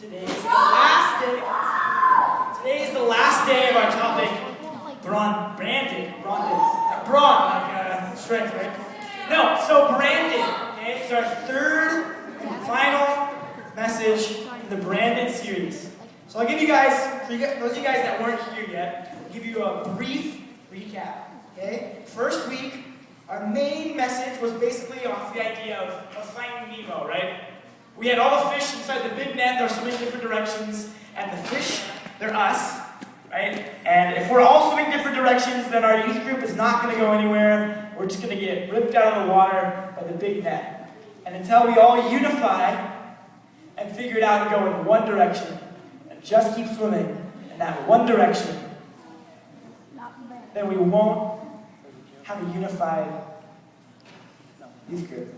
Today is the last day of our topic, branded. Brawn, like strength, right? No, so branded, okay? It's our third and final message in the branded series. So I'll give you guys, those of you guys that weren't here yet, I'll give you a brief recap, okay? First week, our main message was basically off the idea of finding Nemo, right? We had all the fish inside the big net, they're swimming different directions, and the fish, they're us, right? And if we're all swimming different directions, then our youth group is not going to go anywhere. We're just going to get ripped out of the water by the big net. And until we all unify and figure it out and go in one direction, and just keep swimming in that one direction, then we won't have a unified youth group.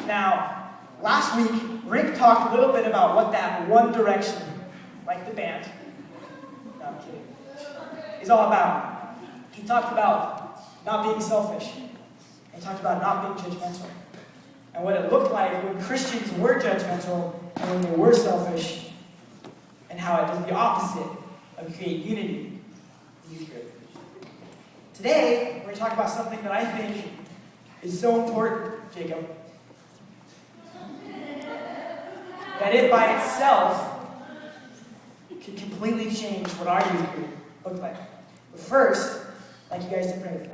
Now, last week, Rick talked a little bit about what that one direction, like the band, no, I'm kidding, is all about. He talked about not being selfish. He talked about not being judgmental. And what it looked like when Christians were judgmental and when they were selfish, and how it does the opposite of create unity in the youth group. Today, we're going to talk about something that I think is so important, Jacob, that it by itself can completely change what our youth group looks like. But first, I'd like you guys to pray.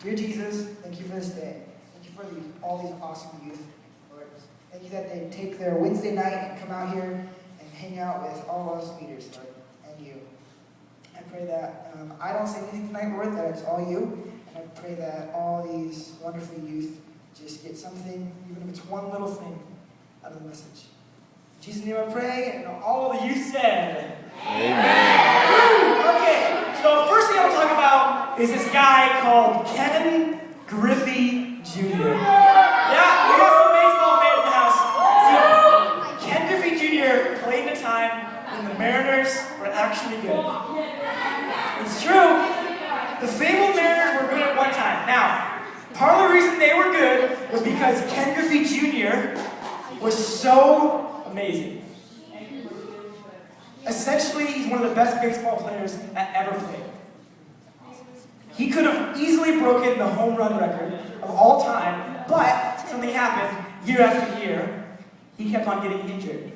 Dear Jesus, thank you for this day. Thank you for all these awesome youth, Lord. Thank you that they take their Wednesday night and come out here and hang out with all of us leaders, Lord, and you. I pray that I don't say anything tonight, Lord, that it's all you. And I pray that all these wonderful youth just get something, even if it's one little thing, out of the message. In Jesus' name I pray, and all the youth said, Amen. Okay, so first thing I want to talk about is this guy called Ken Griffey Jr. Yeah, we got some baseball fans in the house. See, Ken Griffey Jr. played in a time when the Mariners were actually good. It's true. The fabled Mariners were good at one time. Now, part of the reason they were good was because Ken Griffey Jr. was so amazing. Essentially, he's one of the best baseball players that ever played. He could have easily broken the home run record of all time, but something happened year after year. He kept on getting injured.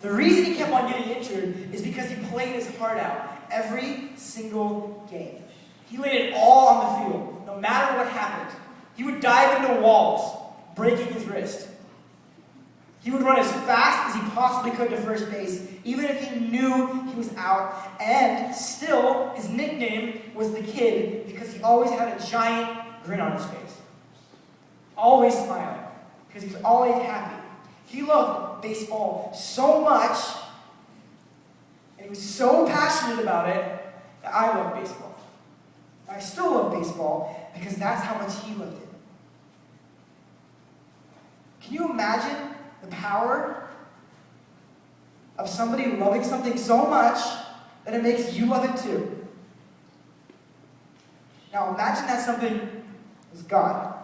The reason he kept on getting injured is because he played his heart out every single game. He laid it all on the field, no matter what happened. He would dive into walls, breaking his wrist. He would run as fast as he possibly could to first base, even if he knew he was out. And still, his nickname was the Kid because he always had a giant grin on his face. Always smiling, because he was always happy. He loved baseball so much, and he was so passionate about it, that I love baseball. I still love baseball because that's how much he loved it. Can you imagine the power of somebody loving something so much that it makes you love it too? Now imagine that something is God.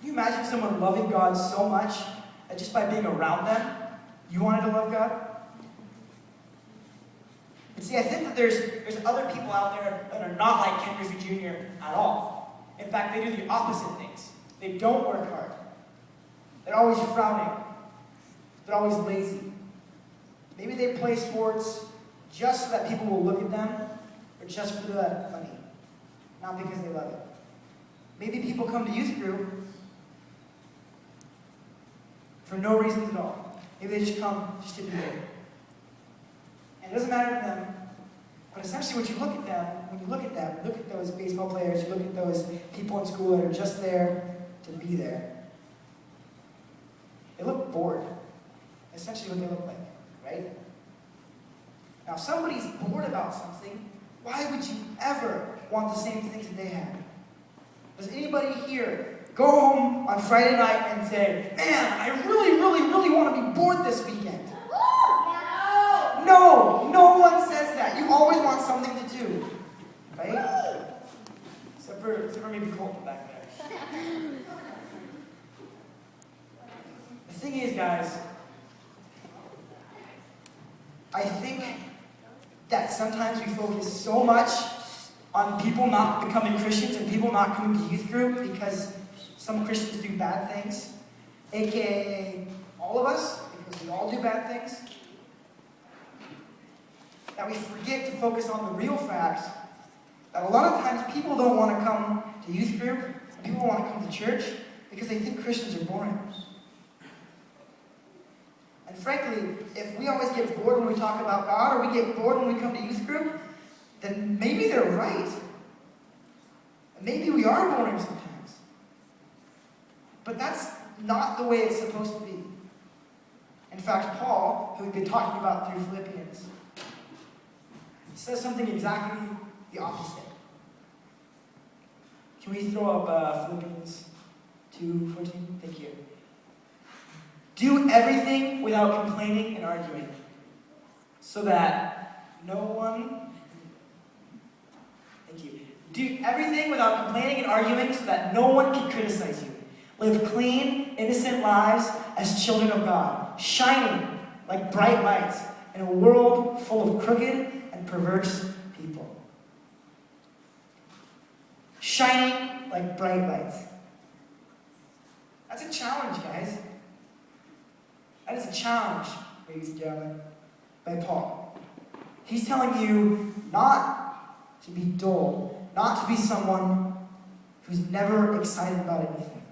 Can you imagine someone loving God so much that just by being around them, you wanted to love God? And see, I think that there's other people out there that are not like Ken Griffey Jr. at all. In fact, they do the opposite things. They don't work hard. They're always frowning. They're always lazy. Maybe they play sports just so that people will look at them, or just for the money, not because they love it. Maybe people come to youth group for no reasons at all. Maybe they just come just to be there. And it doesn't matter to them, but essentially when you look at them, look at those baseball players, you look at those people in school that are just there to be there. They look bored. Essentially what they look like, right? Now if somebody's bored about something, why would you ever want the same things that they have? Does anybody here go home on Friday night and say, man, I really want to be bored this weekend? No one says that. You always want something to do, right? Except for maybe Colton back there. thing is, guys, I think that sometimes we focus so much on people not becoming Christians and people not coming to youth group because some Christians do bad things, aka all of us, because we all do bad things, that we forget to focus on the real fact that a lot of times people don't want to come to youth group, and people want to come to church because they think Christians are boring. And frankly, if we always get bored when we talk about God, or we get bored when we come to youth group, then maybe they're right. And maybe we are boring sometimes. But that's not the way it's supposed to be. In fact, Paul, who we've been talking about through Philippians, says something exactly the opposite. Can we throw up Philippians 2:14? Thank you. Do everything without complaining and arguing, so that no one... Thank you. Do everything without complaining and arguing, so that no one can criticize you. Live clean, innocent lives as children of God, shining like bright lights in a world full of crooked and perverse people. Shining like bright lights. That's a challenge, guys. That is a challenge, ladies and gentlemen, by Paul. He's telling you not to be dull, not to be someone who's never excited about anything,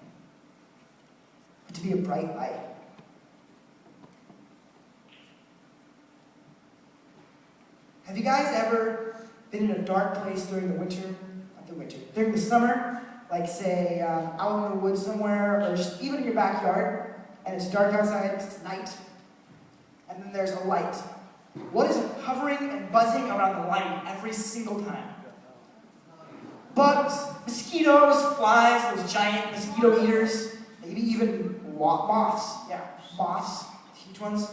but to be a bright light. Have you guys ever been in a dark place during the winter? Not the winter. During the summer, like say out in the woods somewhere, or just even in your backyard, and it's dark outside, it's night, and then there's a light. What is hovering and buzzing around the light every single time? Bugs, mosquitoes, flies, those giant mosquito eaters, maybe even moths. Yeah, moths, huge ones.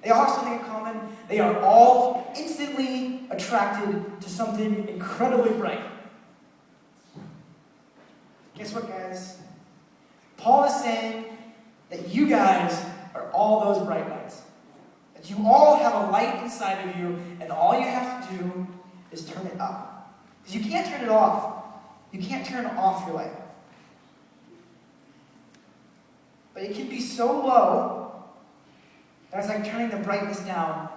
They all have something in common. They are all instantly attracted to something incredibly bright. Guess what, guys? Paul is saying that you guys are all those bright lights. That you all have a light inside of you, and all you have to do is turn it up. Because you can't turn it off. You can't turn off your light. But it can be so low that it's like turning the brightness down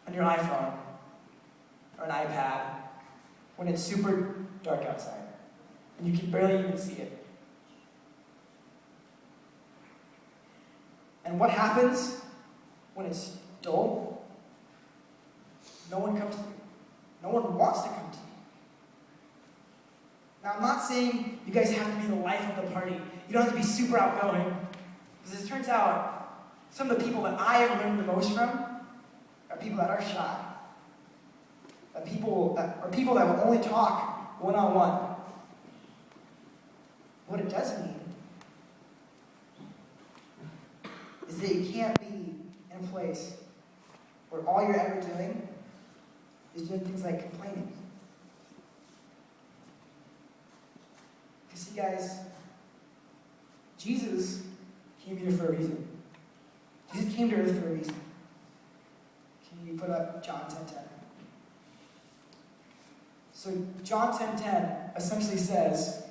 on your iPhone or an iPad when it's super dark outside, and you can barely even see it. And what happens when it's dull? No one comes to you. No one wants to come to you. Now, I'm not saying you guys have to be the life of the party. You don't have to be super outgoing. Because it turns out, some of the people that I have learned the most from are people that are shy. People that will only talk one-on-one. What it does mean is that you can't be in a place where all you're ever doing is doing things like complaining. Because see, guys, Jesus came here for a reason. Jesus came to earth for a reason. Can you put up John 10:10? So John 10:10 essentially says,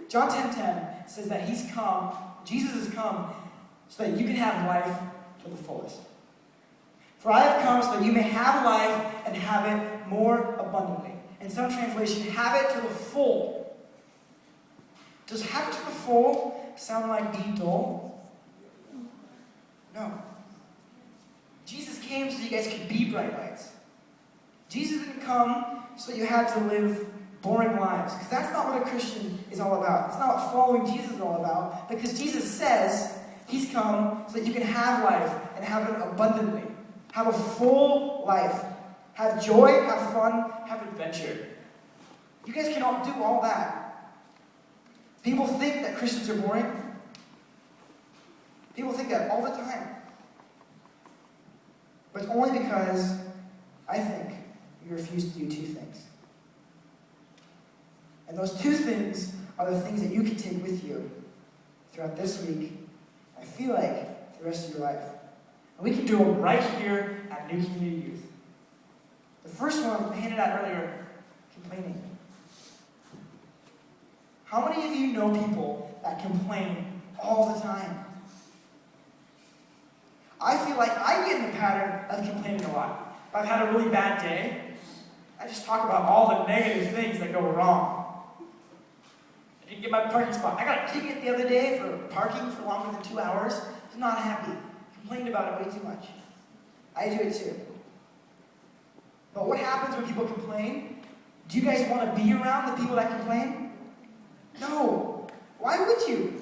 John 10:10 says that Jesus has come so that you can have life to the fullest. For I have come so that you may have life and have it more abundantly. In some translation, have it to the full. Does have it to the full sound like being dull? No. Jesus came so you guys could be bright lights. Jesus didn't come so that you had to live boring lives. Because that's not what a Christian is all about. It's not what following Jesus is all about. Because Jesus says he's come so that you can have life and have it abundantly. Have a full life. Have joy, have fun, have adventure. You guys cannot do all that. People think that Christians are boring. People think that all the time. But it's only because I think you refuse to do two things. And those two things are the things that you can take with you throughout this week I feel like, the rest of your life. And we can do them right here at New Community Youth. The first one, I handed out earlier, complaining. How many of you know people that complain all the time? I feel like I get in the pattern of complaining a lot. If I've had a really bad day, I just talk about all the negative things that go wrong. I didn't get my parking spot. I got a ticket the other day for parking for longer than 2 hours. I was not happy. Complained about it way too much. I do it too. But what happens when people complain? Do you guys want to be around the people that complain? No. Why would you?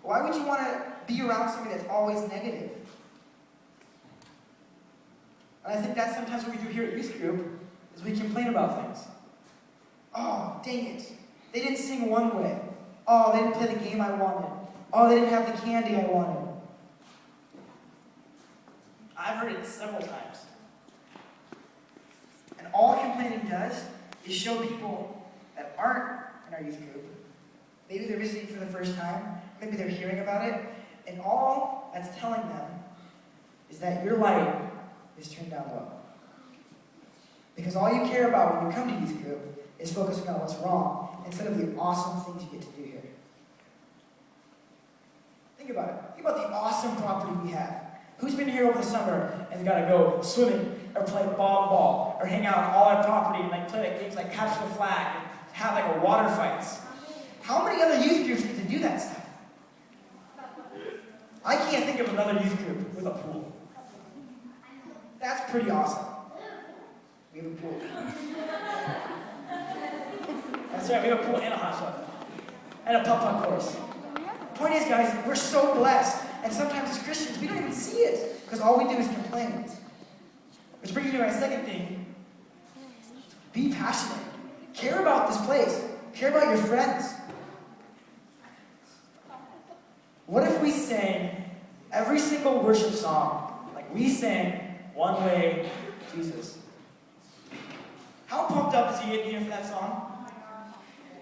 Why would you want to be around somebody that's always negative? And I think that's sometimes what we do here at youth group, is we complain about things. Oh, dang it. They didn't sing one way. Oh, they didn't play the game I wanted. Oh, they didn't have the candy I wanted. I've heard it several times. And all complaining does is show people that aren't in our youth group. Maybe they're visiting for the first time. Maybe they're hearing about it. And all that's telling them is that your light is turned down low. Because all you care about when you come to youth group is focusing on what's wrong instead of the awesome things you get to do here. Think about it. Think about the awesome property we have. Who's been here over the summer and got to go swimming or play ball or hang out on all our property and play games like capture the flag and have a water fights? How many other youth groups get to do that stuff? I can't think of another youth group with a pool. That's pretty awesome. We have a pool. That's right, we have a pool and a hot tub. And a putt-putt course. Point is, guys, we're so blessed. And sometimes as Christians, we don't even see it. Because all we do is complain. Which brings me to my second thing. Be passionate. Care about this place. Care about your friends. What if we sang every single worship song like we sang One Way, Jesus? How pumped up is he getting here for that song?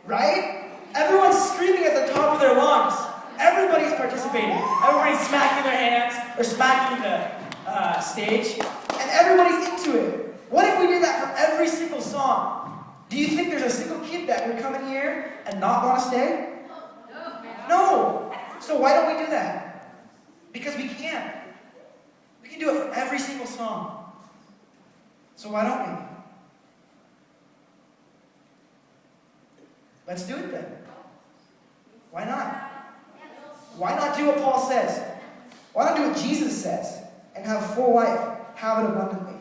Right? Everyone's screaming at the top of their lungs. Everybody's participating. Everybody's smacking their hands or smacking the stage. And everybody's into it. What if we did that for every single song? Do you think there's a single kid that would come in here and not want to stay? No. So why don't we do that? Because we can. We can do it for every single song. So why don't we? Let's do it then. Why not? Why not do what Paul says? Why not do what Jesus says and have full life, have it abundantly?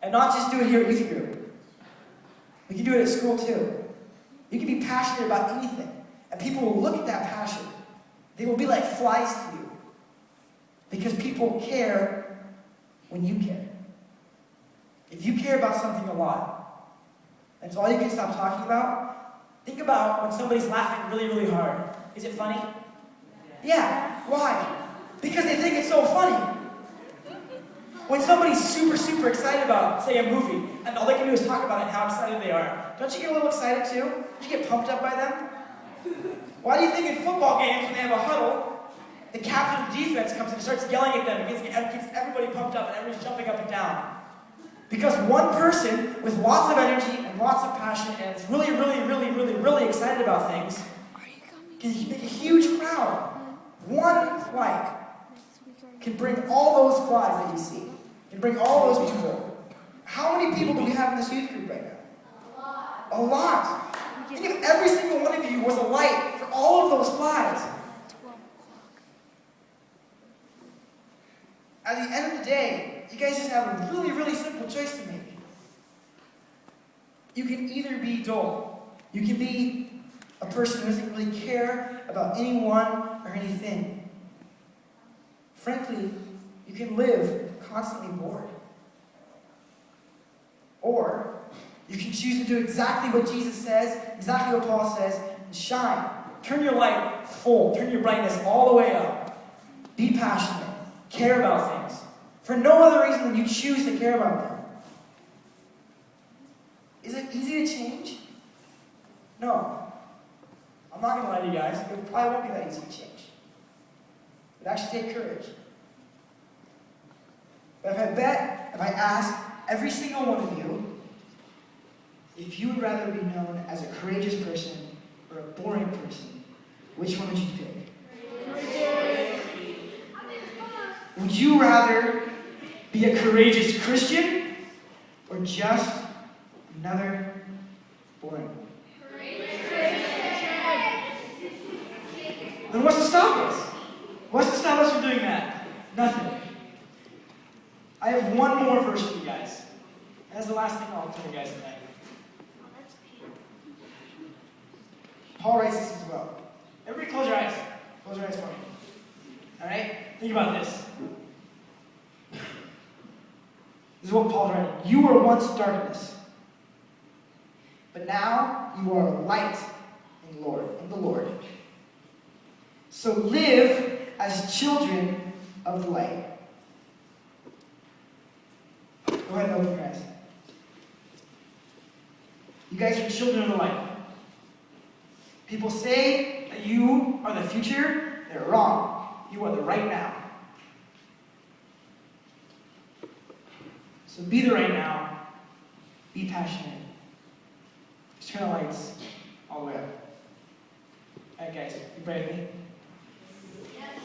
And not just do it here at youth group. We can do it at school too. You can be passionate about anything, and people will look at that passion. They will be like flies to you. Because people care when you care. If you care about something a lot, that's all you can stop talking about. Think about when somebody's laughing really, really hard. Is it funny? Yeah. Why? Because they think it's so funny. When somebody's super, super excited about, say, a movie, and all they can do is talk about it and how excited they are, don't you get a little excited too? Don't you get pumped up by them? Why do you think in football games, when they have a huddle, the captain of the defense comes and starts yelling at them and gets everybody pumped up and everybody's jumping up and down? Because one person with lots of energy and lots of passion and is really, really, really, really, really excited about things can make a huge crowd. One like can bring all those flies that you see. Can bring all those people. How many people do we have in this youth group right now? A lot. Think if every single one of you was a light for all of those flies. At the end of the day, you guys just have a really, really simple choice to make. You can either be dull. You can be a person who doesn't really care about anyone or anything. Frankly, you can live constantly bored. Or you can choose to do exactly what Jesus says, exactly what Paul says, and shine. Turn your light full. Turn your brightness all the way up. Be passionate. Care about things. For no other reason than you choose to care about them. Is it easy to change? No. I'm not going to lie to you guys. It probably won't be that easy to change. It would actually take courage. But if I ask every single one of you, if you would rather be known as a courageous person or a boring person, which one would you pick? Would you rather be a courageous Christian or just another boring one? Then what's to stop us? What's to stop us from doing that? Nothing. I have one more verse for you guys. That's the last thing I'll tell you guys tonight. Paul writes this as well. Everybody close your eyes. Close your eyes for me. Alright? Think about this. This is what Paul's writing. You were once darkness, but now you are light in the Lord. So live as children of the light. Go ahead and open your eyes. You guys are children of the light. People say that you are the future. They're wrong. You are the right now. So be the right now. Be passionate. Just turn the lights all the way up. Alright guys, you pray with me? Yes.